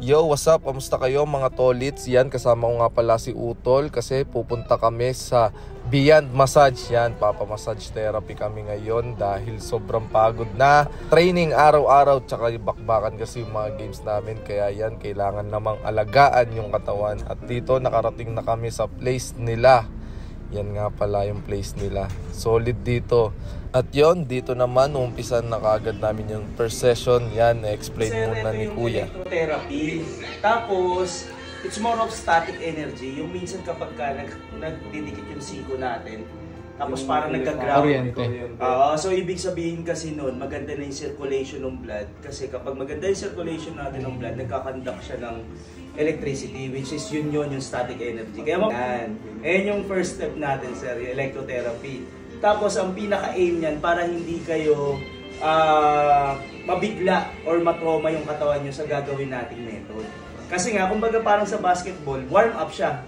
Yo, what's up? Kamusta kayo mga tolits? Yan, kasama ko nga pala si Utol kasi pupunta kami sa Beyond Massage. Yan, papa-massage therapy kami ngayon dahil sobrang pagod na training araw-araw tsaka bakbakan kasi yung mga games namin. Kaya yan, kailangan namang alagaan yung katawan. At dito, nakarating na kami sa place nila. Yan nga pala yung place nila. Solid dito. At yon, dito naman, umpisan na kagad namin yung first session. Yan, na-explain muna ni Kuya. Electrotherapy. Tapos, it's more of static energy. Yung minsan kapag nagdidikit yung siko natin, tapos yung parang nagka-ground. So, ibig sabihin kasi nun, maganda na yung circulation ng blood. Kasi kapag maganda yung circulation natin ng blood, nagkakandak siya ng electricity, which is yun yung static energy. Kaya ayan yung first step natin, sir, yung electrotherapy. Tapos ang pinaka-aim niyan para hindi kayo mabigla or matrauma yung katawan nyo sa gagawin nating method. Kasi nga, kumbaga parang sa basketball, warm up siya.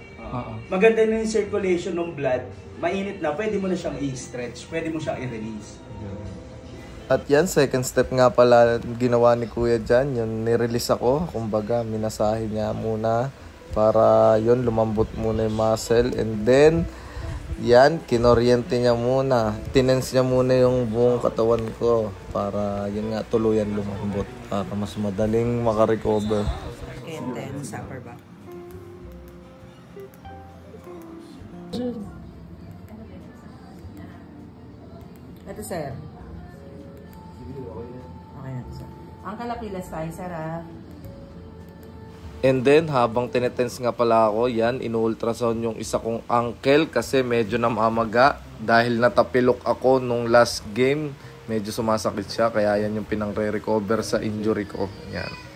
Maganda na yung circulation ng blood, mainit na, pwede mo na siyang i-stretch, pwede mo siyang i-release. At yan, second step nga pala ginawa ni Kuya dyan, yung nirelease ako, kumbaga minasahe niya muna para yun, lumambot muna yung muscle, and then yan, kinoriente niya muna, tinense niya muna yung buong katawan ko para yun nga, tuluyan lumambot para mas madaling makarecover. And then, upper back. Ito, sir. Okay na, sir. Ang kalapilas tayo, sir, ha? And then, habang tinetense nga pala ako, yan, inu-ultrasound yung isa kong ankle kasi medyo namamaga. Dahil natapilok ako nung last game, medyo sumasakit siya. Kaya yan yung pinang-re-recover sa injury ko. Yan.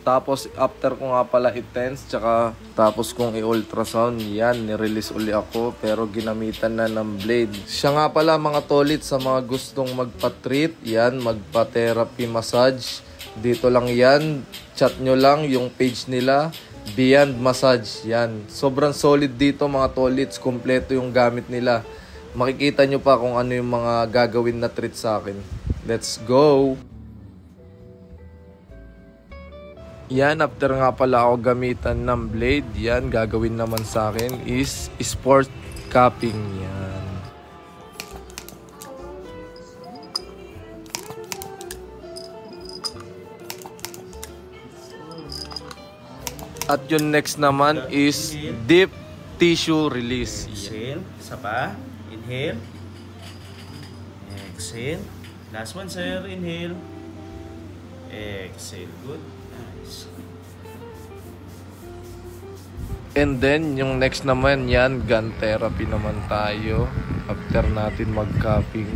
Tapos, after ko nga pala i-tense, tsaka tapos kong i-ultrasound, yan, nirelease uli ako, pero ginamitan na ng blade. Siya nga pala mga tolit sa mga gustong magpa-treat, yan, magpa-therapy massage. Dito lang yan, chat nyo lang yung page nila, Beyond Massage, yan. Sobrang solid dito mga tolits, kompleto yung gamit nila. Makikita nyo pa kung ano yung mga gagawin na treat sa akin. Let's go! Yan, after nga pala ako gamitan ng blade, yan, gagawin naman sa akin is sport cupping, yan. At yung next naman is deep tissue release. Exhale, isa pa, inhale, exhale, last one, sir, inhale, exhale, good. And then, yung next naman yan, gun therapy naman tayo. After natin mag-cupping.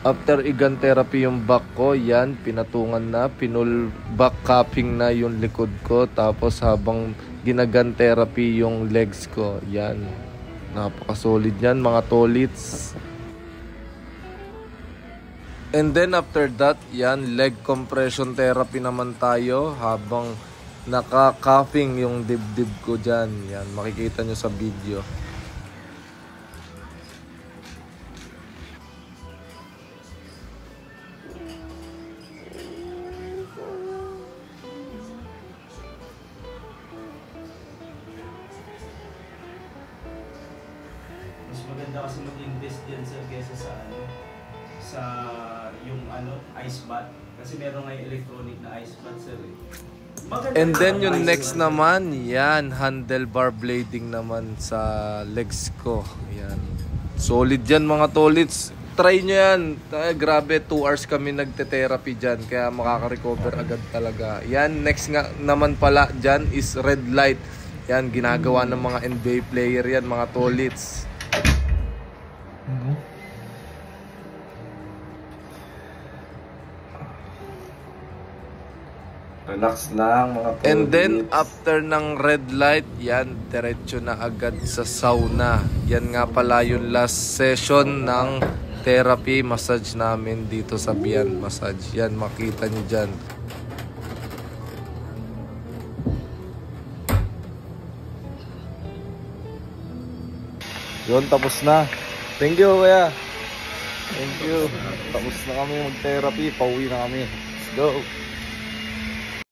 After i-gun therapy yung back ko, yan, pinatungan na, pinul back cupping na yung likod ko. Tapos habang ginagun therapy yung legs ko, yan. Napaka-solid yan mga tolits. And then after that, yan, leg compression therapy naman tayo habang naka-cuffing yung dibdib ko dyan. Yan, makikita nyo sa video. Mas maganda kasi mag-invest din, sir, kesa sa yung ice bath, kasi meron nga yung electronic na ice bath, sir. And then yung next naman, yan, handlebar blading naman sa legs ko. Yan. Solid yan mga tolits. Try nyo yan. Grabe, 2 hours kami nagte-therapy dyan, kaya makaka-recover agad talaga. Yan, next nga naman pala dyan is red light. Yan, ginagawa ng mga NBA player yan mga tolits. Relax lang mga tolits. And then after ng red light, yan, diretso na agad sa sauna. Yan nga pala yung last session ng therapy massage namin dito sa Beyond Massage. Yan, makita nyo dyan. Yun, tapos na. Thank you, kuya. Thank you. Tapos na kami mag-therapy. Pauwi na kami. Let's go.